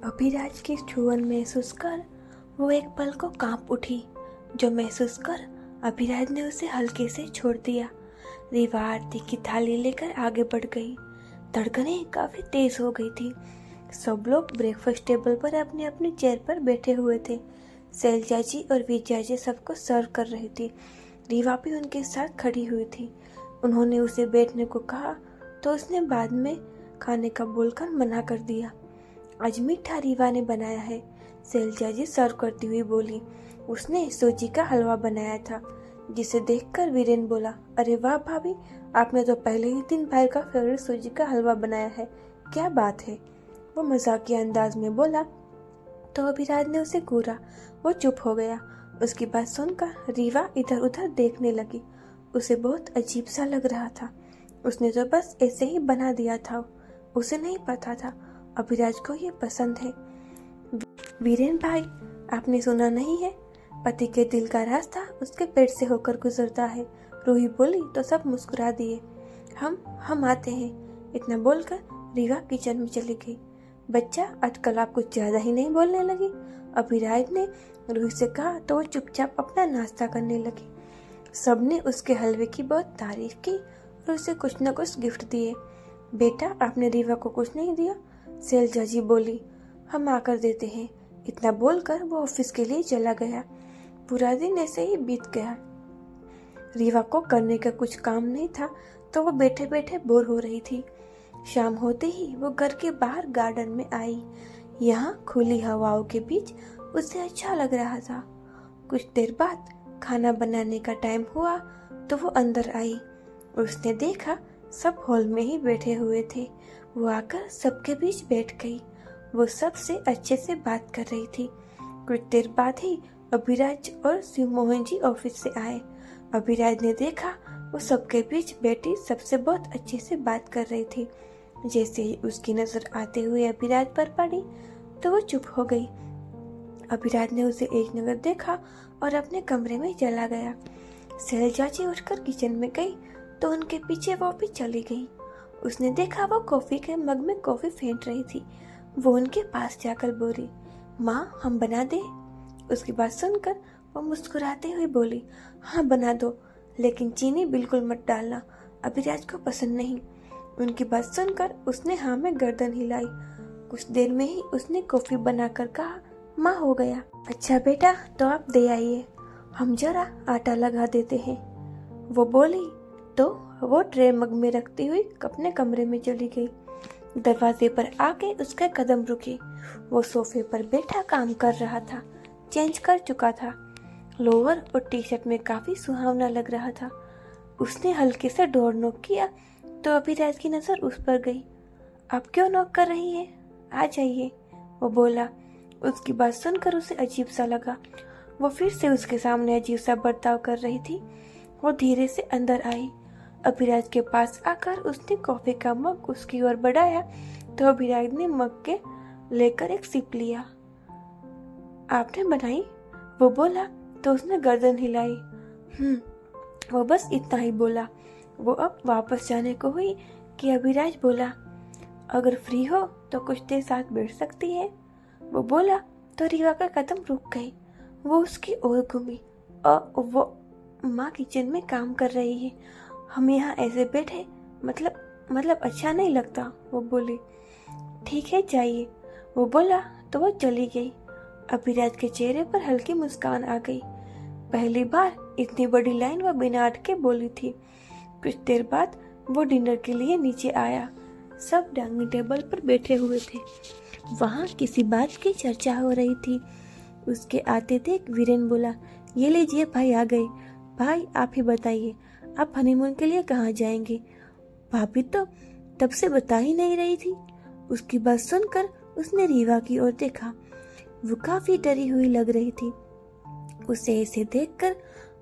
अभिराज की छुअन महसूस कर वो एक पल को कांप उठी, जो महसूस कर अभिराज ने उसे हल्के से छोड़ दिया। रीवा आरती की थाली लेकर आगे बढ़ गई। धड़कनें काफी तेज हो गई थी। सब लोग ब्रेकफास्ट टेबल पर अपनी अपनी चेयर पर बैठे हुए थे। शैलजा जी और विजया जी सबको सर्व कर रही थी। रीवा भी उनके साथ खड़ी हुई थी। उन्होंने उसे बैठने को कहा तो उसने बाद में खाने का बोलकर मना कर दिया। आज मीठा रीवा ने बनाया है, शैलजा जी सर्व करती हुई बोली। उसने सूजी का हलवा बनाया था, जिसे देखकर वीरेन बोला, अरे वाह भाभी, आपने तो पहले ही दिन भाई का फेवरेट सूजी का हलवा बनाया है, क्या बात है। वो मजाकिया अंदाज में बोला तो अभिराज ने उसे घूरा। वो चुप हो गया। उसकी बात सुनकर रीवा इधर उधर देखने लगी। उसे बहुत अजीब सा लग रहा था। उसने तो बस ऐसे ही बना दिया था। उसे नहीं पता था अभिराज को ये पसंद है। वीरेन भाई, आपने सुना नहीं है, पति के दिल का रास्ता उसके पेट से होकर गुजरता है। रूही बोली तो सब मुस्कुरा दिए। हम आते हैं। इतना बोलकर रीवा किचन में चली गई। बच्चा, आजकल आप कुछ ज्यादा ही नहीं बोलने लगी, अभिराज ने रूही से कहा तो वो चुपचाप अपना नाश्ता करने लगी। सबने उसके हलवे की बहुत तारीफ की और उसे कुछ न कुछ गिफ्ट दिए। बेटा, आपने रीवा को कुछ नहीं दिया, शैलजा जी बोली। हम आकर देते हैं। इतना बोलकर वो ऑफिस के लिए चला गया। पूरा दिन ऐसे ही बीत गया। रीवा को करने का कुछ काम नहीं था, तो वो बैठे बैठे बोर हो रही थी। शाम होते ही वो घर के बाहर गार्डन में आई। यहाँ खुली हवाओं के बीच उसे अच्छा लग रहा था। कुछ देर बाद खाना बनाने का टाइम हुआ तो वो अंदर आई। उसने देखा सब हॉल में ही बैठे हुए थे। वो आकर सबके बीच बैठ गई। वो सबसे अच्छे से बात कर रही थी। कुछ देर बाद ही अभिराज और शिव मोहन जी ऑफिस से आए। अभिराज ने देखा वो सबके बीच बैठी सबसे बहुत अच्छे से बात कर रही थी। जैसे ही उसकी नजर आते हुए अभिराज पर पड़ी तो वो चुप हो गई। अभिराज ने उसे एक नजर देखा और अपने कमरे में चला गया। शैलजा जी उठकर किचन में गई तो उनके पीछे वो भी चली गई। उसने देखा वो कॉफी के मग में कॉफी फेंट रही थी। वो उनके पास जाकर बोली, माँ, हम बना दे। उसकी बात सुनकर वो मुस्कुराते हुए बोली, हाँ बना दो, लेकिन चीनी बिल्कुल मत डालना, अभिराज को पसंद नहीं। उनकी बात सुनकर उसने हाँ में गर्दन हिलाई। कुछ देर में ही उसने कॉफी बनाकर कहा, माँ हो गया। अच्छा बेटा, तो आप दे आइए, हम जरा आटा लगा देते हैं, वो बोली। तो वो ट्रे मग में रखती हुई अपने कमरे में चली गई। दरवाजे पर आके उसके कदम रुके। वो सोफे पर बैठा काम कर रहा था। चेंज कर चुका था। लोअर और टी शर्ट में काफी सुहावना लग रहा था। उसने हल्के से डोर नॉक किया तो अभिराज की नजर उस पर गई। आप क्यों नॉक कर रही है, आ जाइए, वो बोला। उसकी बात सुनकर उसे अजीब सा लगा। वो फिर से उसके सामने अजीब सा बर्ताव कर रही थी। वो धीरे से अंदर आई। अभिराज के पास आकर उसने कॉफी का मग उसकी ओर बढ़ाया तो अभिराज ने मग के लेकर एक सिप लिया। आपने बनाई, वो बोला तो उसने गर्दन हिलाई। वो बस इतना ही बोला। वो अब वापस जाने को हुई कि अभिराज बोला, अगर फ्री हो तो कुछ देर साथ बैठ सकती है, वो बोला तो रीवा का कदम रुक गई। वो उसकी ओर घूमी। वो माँ किचन में काम कर रही है, हम यहाँ ऐसे बैठे, मतलब अच्छा नहीं लगता, वो बोली। ठीक है, जाइए, वो बोला तो वो चली गई। अभिराज के चेहरे पर हल्की मुस्कान आ गई। पहली बार इतनी बड़ी लाइन वो बिना अटके बोली थी। कुछ देर बाद वो डिनर के लिए नीचे आया। सब डाइनिंग टेबल पर बैठे हुए थे। वहाँ किसी बात की चर्चा हो रही थी। उसके आते देख वीरेन बोला, ये लीजिए, भाई आ गए। भाई, आप ही बताइए, आप हनीमून के लिए कहाँ जाएंगे? भाभी तो तब से बता ही नहीं रही थी। उसकी बात सुनकर उसने रीवा की ओर देखा। वो काफी डरी हुई लग रही थी। उसे ऐसे देखकर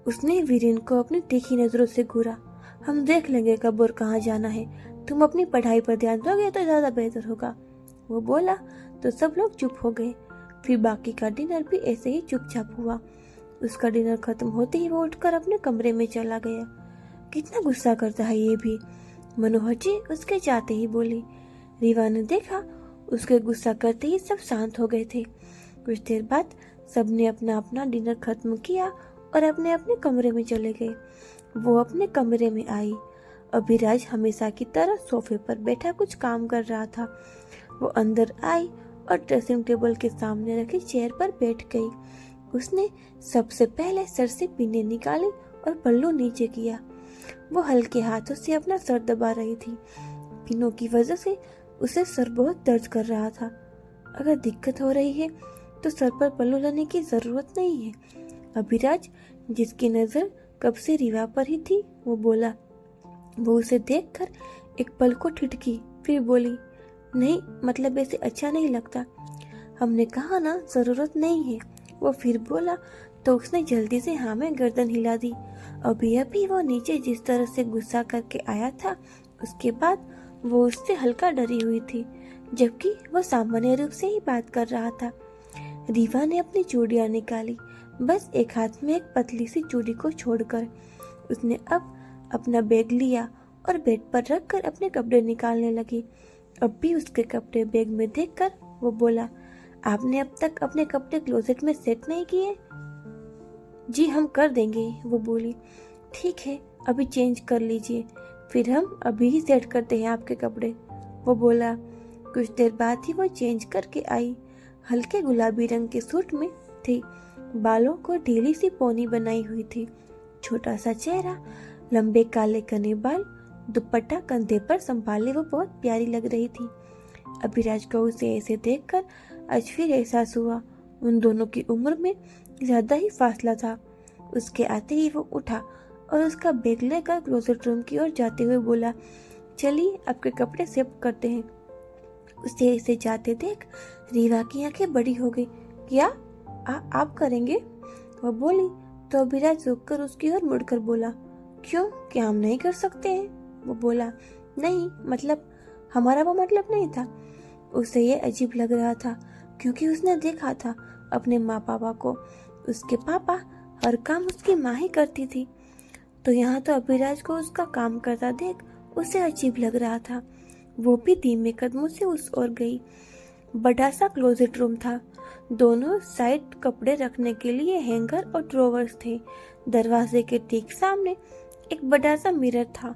उसने वीरेन को अपनी तीखी नजरों से घूरा। हम देख लेंगे कब और कहाँ जाना है, तुम अपनी पढ़ाई पर ध्यान दोगे तो ज्यादा बेहतर होगा, वो बोला। तो सब लोग चुप हो गए। फिर बाकी का डिनर भी ऐसे ही चुपचाप हुआ। उसका डिनर खत्म होते ही वो उठकर अपने कमरे में चला गया। कितना गुस्सा करता है ये भी, मनोहर जी उसके जाते ही बोली। रीवा ने देखा उसके गुस्सा करते ही सब शांत हो गए थे। कुछ देर बाद सबने अपना अपना डिनर खत्म किया और अपने अपने कमरे में चले गए। वो अपने कमरे में आई। अभिराज हमेशा की तरह सोफे पर बैठा कुछ काम कर रहा था। वो अंदर आई और ड्रेसिंग टेबल के सामने रखी चेयर पर बैठ गई। उसने सबसे पहले सर से पिने निकाली और पल्लू नीचे किया। वो हल्के हाथों से अपना सर दबा रही थी। पिनों की वजह से उसे सर बहुत दर्द कर रहा था। अगर दिक्कत हो रही है तो सर पर पल्लू लाने की जरूरत नहीं है। अभिराज, जिसकी नजर कब से रीवा पर ही थी, वो बोला। वो उसे देखकर एक पल को ठिठकी, फिर बोली, नहीं मतलब ऐसे अच्छा नहीं लगता। हमने कहा ना जरूरत नहीं है। वो फिर बोला तो उसने जल्दी से हाँ में गर्दन हिला दी। अभी अभी वो नीचे जिस तरह से गुस्सा करके आया था, उसके बाद वो उससे हल्का डरी हुई थी, जबकि वो सामान्य रूप से ही बात कर रहा था। रीवा ने अपनी चूड़ियां निकाली, बस एक हाथ में एक पतली सी चूड़ी को छोड़कर। उसने अब अपना बैग लिया और बेड पर रखकर अपने कपड़े निकालने लगी। अब भी उसके कपड़े बैग में देखकर वो बोला, आपने अब तक अपने कपड़े क्लोजेट में सेट नहीं किए? जी हम कर देंगे, वो बोली। ठीक है, अभी चेंज कर लीजिए, फिर हम अभी ही सेट करते हैं आपके कपड़े, वो बोला। कुछ देर बाद ही वो चेंज करके आई। हल्के गुलाबी रंग के सूट में थी। बालों को ढीली सी पोनी बनाई हुई थी। छोटा सा चेहरा, लंबे काले घने बाल, दुपट्टा कंधे पर संभाले वो बहुत प्यारी लग रही थी। अभिराज को उसे ऐसे देखकर आज फिर एहसास हुआ उन दोनों की उम्र में ज्यादा ही फासला था। उसके आते ही वो उठा और उसका बैग लेकर क्लोजेट रूम की ओर जाते हुए बोला, चलिए आपके कपड़े सेट करते हैं। उसे ऐसे जाते देख रीवा की आंखें बड़ी हो गई। क्या आप करेंगे? वो बोली तो अभिराज रुककर उसकी ओर मुड़कर बोला, क्यों, क्या हम नहीं कर सकते हैं? वो बोला, नहीं मतलब हमारा वो मतलब नहीं था। उसे ये अजीब लग रहा था क्योंकि उसने देखा था अपने माँ पापा को। उसके पापा हर काम उसकी माँ ही करती थी, तो यहाँ तो अभिराज को उसका काम करता देख उसे अजीब लग रहा था। वो भी धीमे कदमों से उस ओर गई। बड़ा सा क्लोजेट रूम था। दोनों साइड कपड़े रखने के लिए हैंगर और ड्रॉवर्स थे। दरवाजे के ठीक सामने एक बड़ा सा मिरर था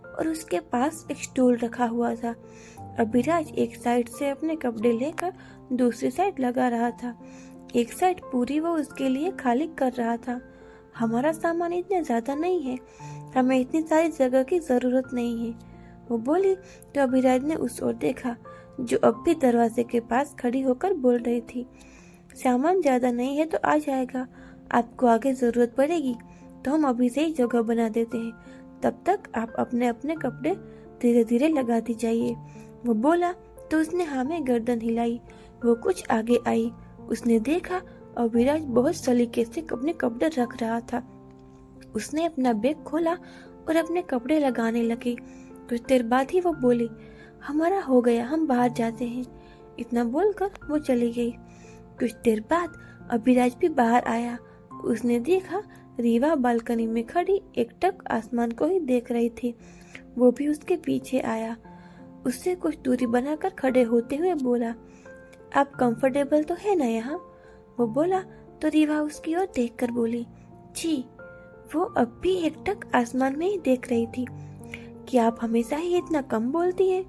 और उसके पास एक स्टूल रखा हुआ था। अभिराज एक साइड से अपने कपड़े लेकर दूसरी साइड लगा रहा था। एक साइड पूरी वो उसके लिए खाली कर रहा था। हमारा सामान इतना ज्यादा नहीं है, हमें इतनी सारी जगह की जरूरत नहीं है, वो बोली। तो अभिराज ने उस ओर देखा जो अब भी दरवाजे के पास खड़ी होकर बोल रही थी, सामान ज्यादा नहीं है तो आ जाएगा, आपको आगे जरूरत पड़ेगी तो हम अभी से ही जगह बना देते हैं, तब तक आप अपने अपने कपड़े धीरे धीरे लगाती जाइए, वो बोला। तो उसने हाँ में गर्दन हिलाई। वो कुछ आगे आई। उसने देखा अभिराज बहुत सलीके से अपने कपड़े रख रहा था। उसने अपना बैग खोला और अपने कपड़े लगाने लगी। कुछ देर बाद ही वो बोली, हमारा हो गया, हम बाहर जाते हैं। इतना बोलकर वो चली गई। कुछ देर बाद अभिराज भी बाहर आया। उसने देखा रीवा बालकनी में खड़ी एकटक आसमान को ही देख रही थी। वो भी उसके पीछे आया। उससे कुछ दूरी बनाकर खड़े होते हुए बोला, आप कंफर्टेबल तो है ना यहाँ? वो बोला तो रीवा उसकी ओर देखकर बोली, जी। वो अब भी एकटक आसमान में ही देख रही थी। कि आप हमेशा ही इतना कम बोलती हैं?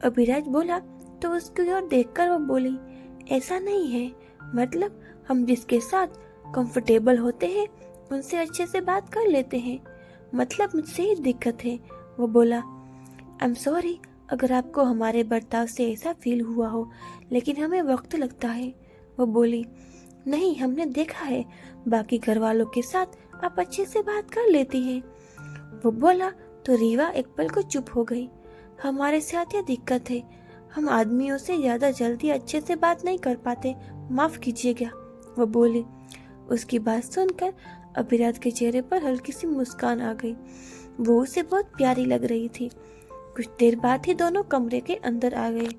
अभिराज बोला तो उसकी ओर देखकर वो बोली, ऐसा नहीं है, मतलब हम जिसके साथ कंफर्टेबल होते हैं उनसे अच्छे से बात कर लेते हैं, मतलब मुझसे ही दिक्कत है, वो बोला। आई एम सॉरी अगर आपको हमारे बर्ताव से ऐसा फील हुआ हो, लेकिन हमें वक्त लगता है, वो बोली। नहीं, हमने देखा है बाकी घर वालों के साथ आप अच्छे से बात कर लेती हैं, वो बोला। तो रीवा एक पल को चुप हो गई। हमारे साथ यह दिक्कत है, हम आदमियों से ज्यादा जल्दी अच्छे से बात नहीं कर पाते, माफ कीजिएगा, वो बोली। उसकी बात सुनकर अभिराज के चेहरे पर हल्की सी मुस्कान आ गई। वो उसे बहुत प्यारी लग रही थी। कुछ देर बाद ही दोनों कमरे के अंदर आ गए।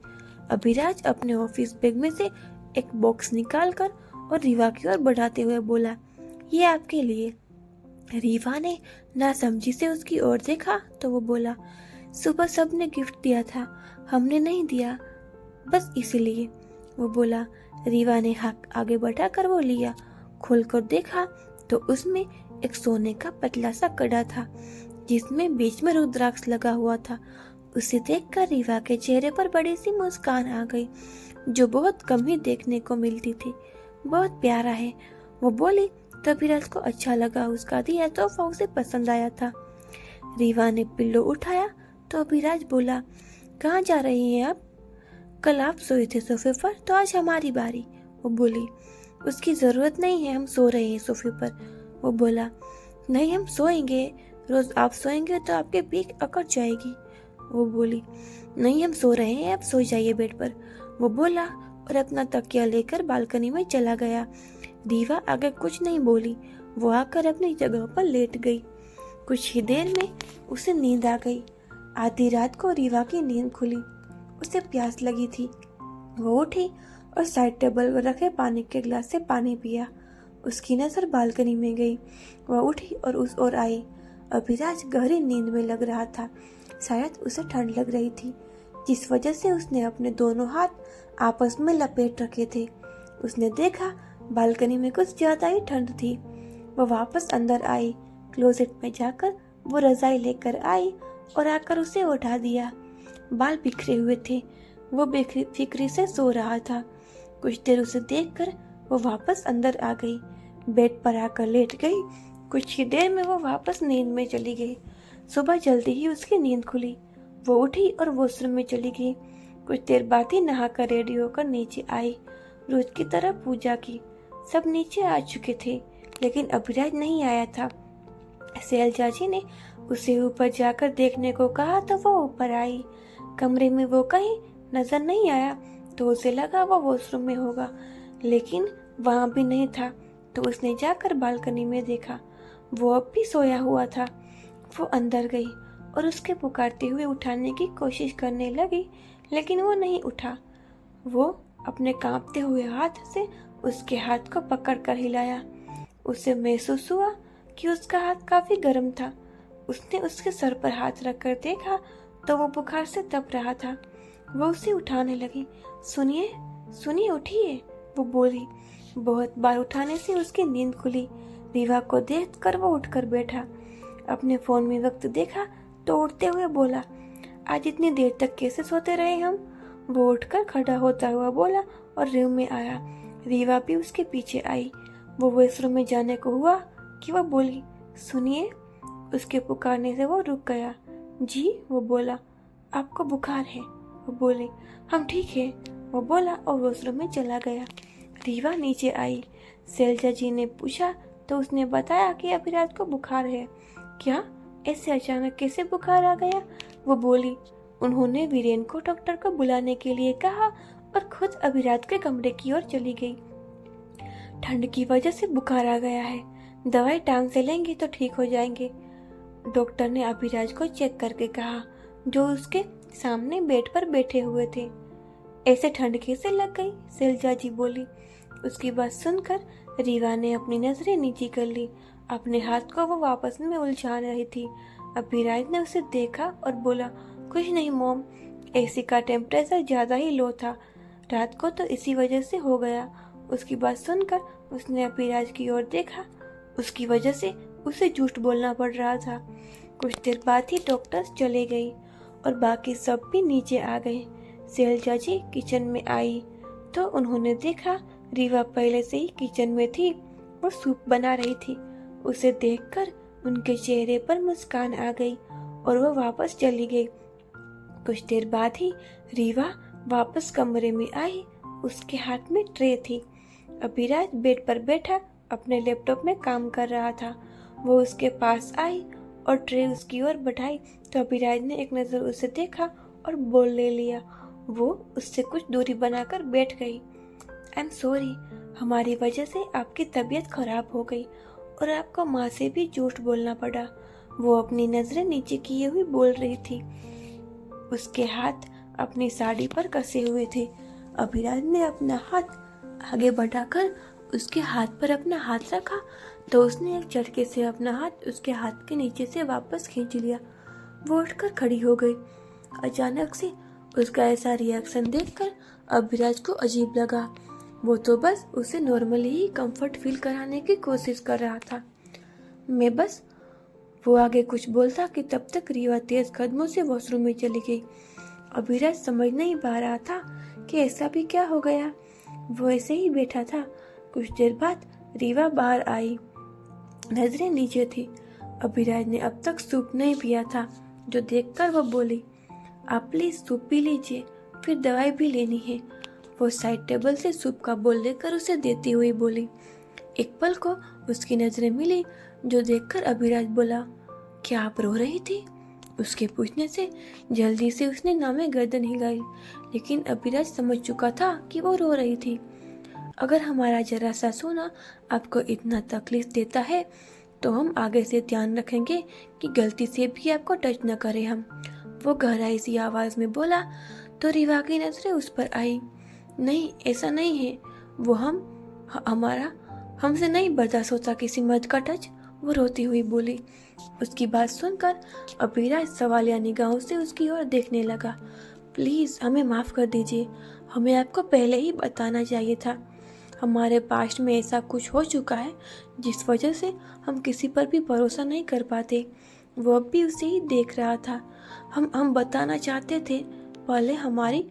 अभिराज अपने ऑफिस बैग में से एक बॉक्स निकालकर और रीवा की ओर बढ़ाते हुए बोला, ये आपके लिए। रीवा ने नासमझी से उसकी ओर देखा तो वो बोला, सुबह सबने गिफ्ट दिया था, हमने नहीं दिया। बस इसीलिए। वो बोला। रीवा ने हाथ आगे बढ़ाकर वो लिया। खोलकर देखा तो उसमें एक सोने का पतला सा कड़ा था जिसमें बीच में रुद्राक्ष लगा हुआ था। उसे देखकर रीवा के चेहरे पर बड़ी सी मुस्कान आ गई जो बहुत कम ही देखने को मिलती थी। बहुत प्यारा है, वो बोली। तो अभिराज को अच्छा लगा, उसका दिया तोहफा उसे पसंद आया था। रीवा ने पिल्लो उठाया तो अभिराज बोला, कहाँ जा रही हैं आप? कल आप सोए थे सोफे पर तो आज हमारी बारी। वो बोली। उसकी जरूरत नहीं है, हम सो रहे हैं सोफे पर। वो बोला। नहीं, हम सोएंगे, रोज आप सोएंगे तो आपकी पीठ अकड़ जाएगी। वो बोली। नहीं, हम सो रहे हैं, आप सो जाइए बेड पर। वो बोला और अपना तकिया लेकर बालकनी में चला गया। रीवा आगे कुछ नहीं बोली, वो आकर अपनी जगह पर लेट गई। कुछ ही देर में उसे नींद आ गई। आधी रात को रीवा की नींद खुली। उसे प्यास लगी थी। वो उठी और साइड टेबल पर रखे पानी के गिलास से पानी पिया। उसकी नजर बालकनी में गई। वह उठी और उस ओर आई। अभिराज गहरी नींद में लग रहा था। शायद उसे ठंड लग रही थी, जिस वजह से उसने अपने दोनों हाथ आपस में लपेट रखे थे। उसने देखा बालकनी में कुछ ज्यादा ही ठंड थी। वह वापस अंदर आई। क्लोजेट में जाकर वो रजाई लेकर आई और आकर उसे उठा दिया। बाल बिखरे हुए थे। वो बेफिक्री से सो रहा था। कुछ देर उसे देखकर वो वापस अंदर आ गई। बेड पर आकर लेट गई। कुछ ही देर में वो वापस नींद में चली गई। सुबह जल्दी ही उसकी नींद खुली। वो उठी और वॉशरूम में चली गई। कुछ देर बाद ही नहाकर रेडी होकर नीचे आई। रोज की तरह पूजा की। सब नीचे आ चुके थे लेकिन अभिराज नहीं आया था। शैलजा जी ने उसे ऊपर जाकर देखने को कहा तो वो ऊपर आई। कमरे में वो कहीं नजर नहीं आया तो उसे लगा वो वॉशरूम में होगा, लेकिन वहां भी नहीं था। तो उसने जाकर बालकनी में देखा, वो अब भी सोया हुआ था। वो अंदर गई और उसके पुकारते हुए उठाने की कोशिश करने लगी, लेकिन वो नहीं उठा। वो अपने कांपते हुए हाथ से उसके हाथ को पकड़कर हिलाया। उसे महसूस हुआ कि उसका हाथ काफी गर्म था। उसने उसके सर पर हाथ रखकर देखा तो वो बुखार से तप रहा था। वो उसे उठाने लगी। सुनिए, सुनिए, उठिए, वो बोली। बहुत बार उठाने से उसकी नींद खुली। रीवा को देखकर वो उठकर बैठा। अपने फोन में वक्त देखा तो उठते हुए बोला, आज इतनी देर तक कैसे सोते रहे हम? वो उठकर खड़ा होता हुआ बोला और रूम में आया। रीवा भी उसके पीछे आई। वो वॉशरूम में जाने को हुआ कि वो बोली, सुनिए। उसके पुकारने से वो रुक गया। जी, वो बोला। आपको बुखार है? वो बोली। हम ठीक है, वो बोला और वॉशरूम में चला गया। रीवा नीचे आई। शैलजा जी ने पूछा तो उसने बताया कि अभिराज को बुखार है। क्या? ऐसे अचानक कैसे बुखार आ गया? वो बोली। उन्होंने वीरेन को डॉक्टर को बुलाने के लिए कहा और खुद अभिराज के कमरे की ओर चली गई। ठंड की वजह से बुखार आ गया है, दवाई टाइम से लेंगे तो ठीक हो जाएंगे, डॉक्टर ने अभिराज को चेक करके कहा, जो उसके सामने बेड पर बैठे हुए थे। ऐसे ठंड कैसे लग गई? शैलजा जी बोली। उसकी बात सुनकर रीवा ने अपनी नजरें नीची कर ली। अपने हाथ को वो वापस में उलझा रही थी। अभिराज ने उसे देखा और बोला, कुछ नहीं मॉम, एसी का टेम्परेचर ज्यादा ही लो था, रात को तो इसी वजह से हो गया। उसकी बात सुनकर उसने अभिराज की ओर देखा। उसकी वजह से उसे झूठ बोलना पड़ रहा था। कुछ देर बाद ही डॉक्टर्स चले गई और बाकी सब भी नीचे आ गए। शैलजा जी किचन में आई तो उन्होंने देखा रीवा पहले से ही किचन में थी। वो सूप बना रही थी। उसे देखकर उनके चेहरे पर मुस्कान आ गई और वो वापस चली गई। कुछ देर बाद ही रीवा वापस कमरे में आई। उसके हाथ में ट्रे थी। अभिराज बेड पर बैठा अपने लैपटॉप में काम कर रहा था। वो उसके पास आई और ट्रे उसकी ओर बढ़ाई तो अभिराज ने एक नजर उसे देखा और बोल ले लिया। वो उससे कुछ दूरी बनाकर बैठ गई। आई एम सॉरी, हमारी वजह से आपकी तबीयत खराब हो गई और आपको माँ से भी झूठ बोलना पड़ा। वो अपनी नजरें नीचे किए हुए बोल रही थी। उसके हाथ अपनी साड़ी पर कसे हुए थे। अभिराज ने अपना हाथ आगे बढ़ाकर उसके हाथ पर अपना हाथ रखा तो उसने एक झटके से अपना हाथ उसके हाथ के नीचे से वापस खींच लिया। वो उठकर खड़ी हो गई। अचानक से उसका ऐसा रिएक्शन देखकर अभिराज को अजीब लगा। वो तो बस उसे नॉर्मली ही कंफर्ट फील कराने की कोशिश कर रहा था। मैं बस वो आगे कुछ बोलता कि तब तक रीवा तेज कदमों से वॉशरूम में चली गई। अभिराज समझ नहीं पा रहा था कि ऐसा भी क्या हो गया। वो ऐसे ही बैठा था। कुछ देर बाद रीवा बाहर आई, नजरें नीचे थी। अभिराज ने अब तक सूप नहीं पिया था, जो देखकर वो बोली, आप प्लीज सूप पी लीजिए, फिर दवाई भी लेनी है। वो साइड टेबल से सूप का बोल लेकर उसे देती हुई बोली। एक पल को उसकी नजरें मिली, जो देखकर अभिराज बोला, क्या आप रो रही थी? उसके पूछने से जल्दी से उसने नामे गर्दन हिलाई, लेकिन अभिराज समझ चुका था कि वो रो रही थी। अगर हमारा जरा सा सोना आपको इतना तकलीफ देता है तो हम आगे से ध्यान रखेंगे कि गलती से भी आपको टच न करें हम। वो गहराई सी आवाज में बोला तो रीवा की नजरें उस पर आई। नहीं, ऐसा नहीं है, वो हमारा हमसे नहीं बर्दाश्त होता किसी मर्द का टच, वो रोती हुई बोली। उसकी बात सुनकर अभिराज सवालिया निगाहों से उसकी ओर देखने लगा। प्लीज हमें माफ कर दीजिए, हमें आपको पहले ही बताना चाहिए था। हमारे पास्ट में ऐसा कुछ हो चुका है जिस वजह से हम किसी पर भी भरोसा नहीं कर पाते। वो अब भी उसे ही देख रहा था। हम बताना चाहते थे पहले हमारी।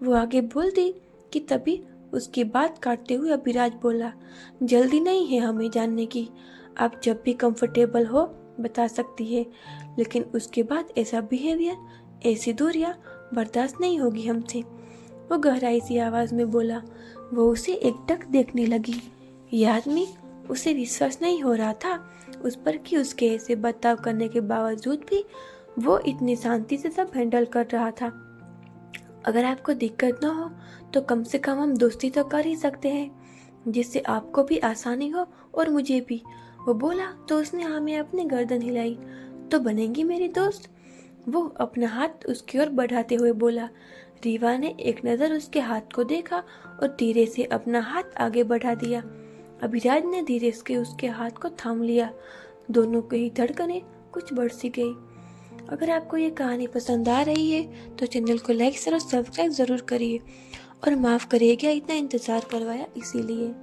वो आगे बोल दी कि तभी उसकी बात काटते हुए अभिराज बोला, जल्दी नहीं है हमें जानने की, आप जब भी कंफर्टेबल हो बता सकती है, लेकिन उसके बाद ऐसा बिहेवियर, ऐसी दूरियां बर्दाश्त नहीं होगी हमसे। वो गहराई सी आवाज में बोला। वो उसे एकटक देखने लगी। ये आदमी, उसे विश्वास नहीं हो रहा था उस पर कि उसके ऐसे बर्ताव करने के बावजूद भी वो इतनी शांति से सब हैंडल कर रहा था। अगर आपको दिक्कत ना हो तो कम से कम हम दोस्ती तो कर ही सकते हैं, जिससे आपको भी आसानी हो और मुझे भी। वो बोला तो उसने हाँ में अपनी गर्दन हिलाई। तो बनेंगी मेरी दोस्त? वो अपना हाथ उसकी ओर बढ़ाते हुए बोला। रीवा ने एक नज़र उसके हाथ को देखा और धीरे से अपना हाथ आगे बढ़ा दिया। अभिराज ने धीरे से उसके हाथ को थाम लिया। दोनों की धड़कनें कुछ बढ़ सी गई। अगर आपको ये कहानी पसंद आ रही है तो चैनल को लाइक और सब्सक्राइब ज़रूर करिए, और माफ़ करिएगा इतना इंतज़ार करवाया इसीलिए।